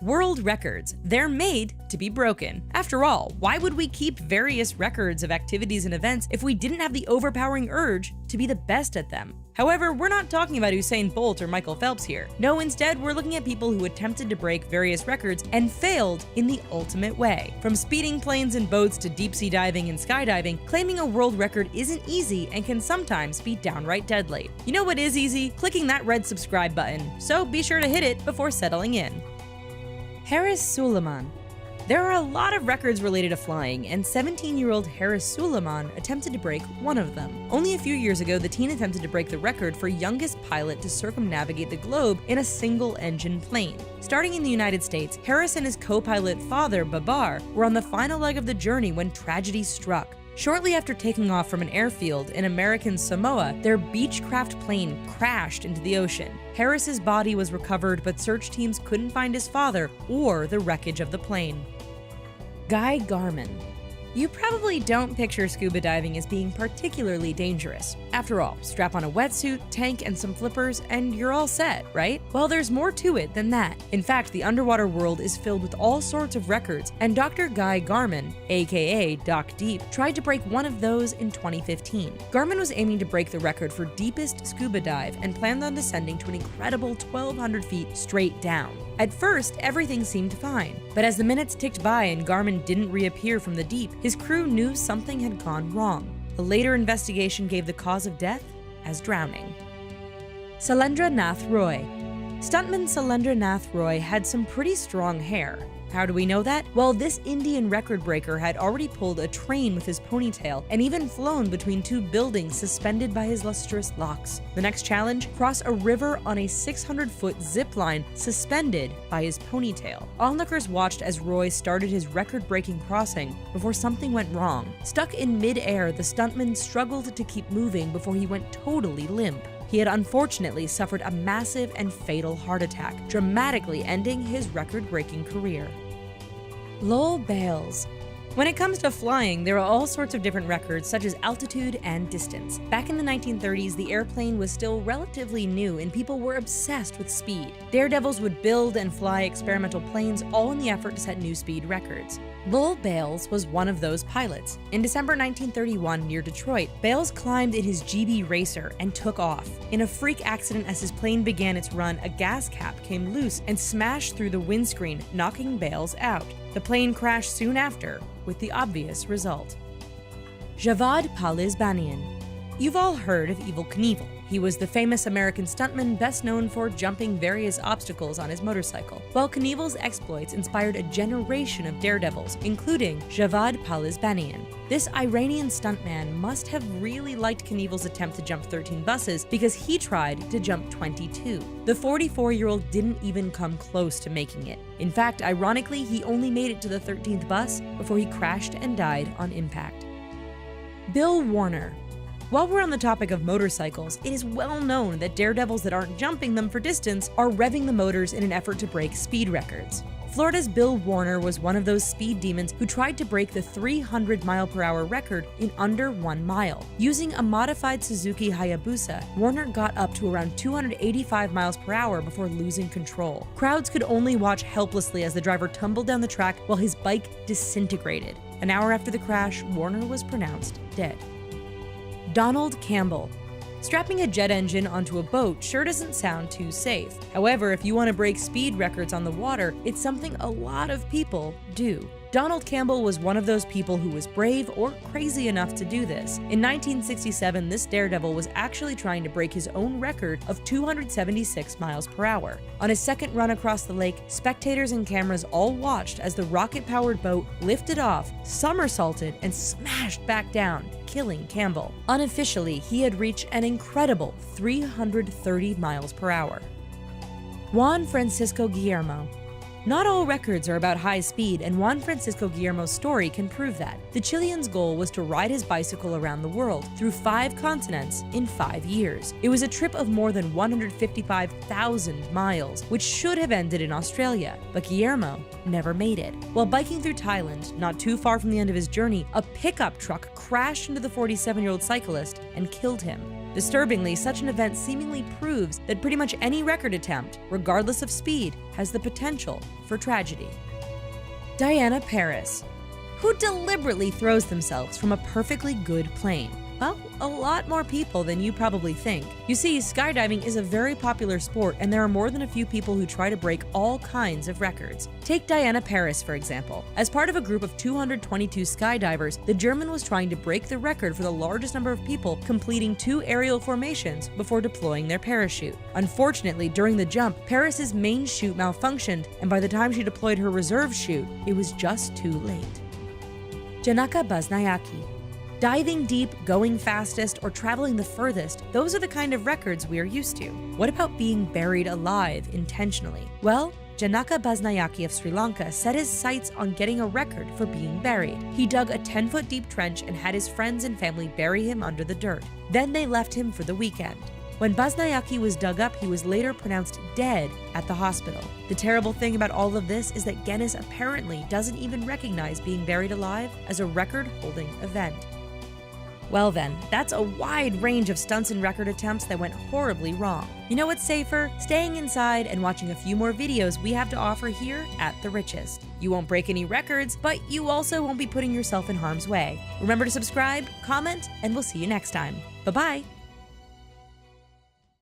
World records. They're made to be broken. After all, why would we keep various records of activities and events if we didn't have the overpowering urge to be the best at them? However, we're not talking about Usain Bolt or Michael Phelps here. No, instead, we're looking at people who attempted to break various records and failed in the ultimate way. From speeding planes and boats to deep-sea diving and skydiving, claiming a world record isn't easy and can sometimes be downright deadly. You know what is easy? Clicking that red subscribe button. So be sure to hit it before settling in. Haris Suleiman. There are a lot of records related to flying, and 17-year-old Haris Suleiman attempted to break one of them. Only a few years ago, the teen attempted to break the record for youngest pilot to circumnavigate the globe in a single-engine plane. Starting in the United States, Haris and his co-pilot father, Babar, were on the final leg of the journey when tragedy struck. Shortly after taking off from an airfield in American Samoa, their Beechcraft plane crashed into the ocean. Harris's body was recovered, but search teams couldn't find his father or the wreckage of the plane. Guy Garman. You probably don't picture scuba diving as being particularly dangerous. After all, strap on a wetsuit, tank, and some flippers, and you're all set, right? Well, there's more to it than that. In fact, the underwater world is filled with all sorts of records, and Dr. Guy Garman, aka Doc Deep, tried to break one of those in 2015. Garman was aiming to break the record for deepest scuba dive and planned on descending to an incredible 1,200 feet straight down. At first, everything seemed fine, but as the minutes ticked by and Garman didn't reappear from the deep, his crew knew something had gone wrong. A later investigation gave the cause of death as drowning. Sailendra Nath Roy. Stuntman Sailendra Nath Roy had some pretty strong hair. How do we know that? Well, this Indian record breaker had already pulled a train with his ponytail and even flown between two buildings suspended by his lustrous locks. The next challenge? Cross a river on a 600-foot zip line suspended by his ponytail. Onlookers watched as Roy started his record-breaking crossing before something went wrong. Stuck in mid-air, the stuntman struggled to keep moving before he went totally limp. He had unfortunately suffered a massive and fatal heart attack, dramatically ending his record-breaking career. Lowell Bales. When it comes to flying, there are all sorts of different records, such as altitude and distance. Back in the 1930s, the airplane was still relatively new and people were obsessed with speed. Daredevils would build and fly experimental planes, all in the effort to set new speed records. Lowell Bales was one of those pilots. In December 1931, near Detroit, Bales climbed in his GB Racer and took off. In a freak accident as his plane began its run, a gas cap came loose and smashed through the windscreen, knocking Bales out. The plane crashed soon after, with the obvious result. Javad Palizbanian. You've all heard of Evel Knievel. He was the famous American stuntman best known for jumping various obstacles on his motorcycle. Well, Knievel's exploits inspired a generation of daredevils, including Javad Palizbanian. This Iranian stuntman must have really liked Knievel's attempt to jump 13 buses because he tried to jump 22. The 44-year-old didn't even come close to making it. In fact, ironically, he only made it to the 13th bus before he crashed and died on impact. Bill Warner. While we're on the topic of motorcycles, it is well known that daredevils that aren't jumping them for distance are revving the motors in an effort to break speed records. Florida's Bill Warner was one of those speed demons who tried to break the 300-mile-per-hour record in under 1 mile. Using a modified Suzuki Hayabusa, Warner got up to around 285 miles per hour before losing control. Crowds could only watch helplessly as the driver tumbled down the track while his bike disintegrated. An hour after the crash, Warner was pronounced dead. Donald Campbell. Strapping a jet engine onto a boat sure doesn't sound too safe. However, if you want to break speed records on the water, it's something a lot of people do. Donald Campbell was one of those people who was brave or crazy enough to do this. In 1967, this daredevil was actually trying to break his own record of 276 miles per hour. On his second run across the lake, spectators and cameras all watched as the rocket-powered boat lifted off, somersaulted, and smashed back down, killing Campbell. Unofficially, he had reached an incredible 330 miles per hour. Juan Francisco Guillermo. Not all records are about high speed, and Juan Francisco Guillermo's story can prove that. The Chilean's goal was to ride his bicycle around the world, through 5 continents, in 5 years. It was a trip of more than 155,000 miles, which should have ended in Australia, but Guillermo never made it. While biking through Thailand, not too far from the end of his journey, a pickup truck crashed into the 47-year-old cyclist and killed him. Disturbingly, such an event seemingly proves that pretty much any record attempt, regardless of speed, has the potential for tragedy. Diana Paris, who deliberately throws themselves from a perfectly good plane. Well, a lot more people than you probably think. You see, skydiving is a very popular sport, and there are more than a few people who try to break all kinds of records. Take Diana Paris, for example. As part of a group of 222 skydivers, the German was trying to break the record for the largest number of people completing 2 aerial formations before deploying their parachute. Unfortunately, during the jump, Paris's main chute malfunctioned, and by the time she deployed her reserve chute, it was just too late. Janaka Baznayaki. Diving deep, going fastest, or traveling the furthest, those are the kind of records we are used to. What about being buried alive intentionally? Well, Janaka Baznayaki of Sri Lanka set his sights on getting a record for being buried. He dug a 10-foot deep trench and had his friends and family bury him under the dirt. Then they left him for the weekend. When Baznayaki was dug up, he was later pronounced dead at the hospital. The terrible thing about all of this is that Guinness apparently doesn't even recognize being buried alive as a record-holding event. Well then, that's a wide range of stunts and record attempts that went horribly wrong. You know what's safer? Staying inside and watching a few more videos we have to offer here at The Richest. You won't break any records, but you also won't be putting yourself in harm's way. Remember to subscribe, comment, and we'll see you next time. Bye-bye!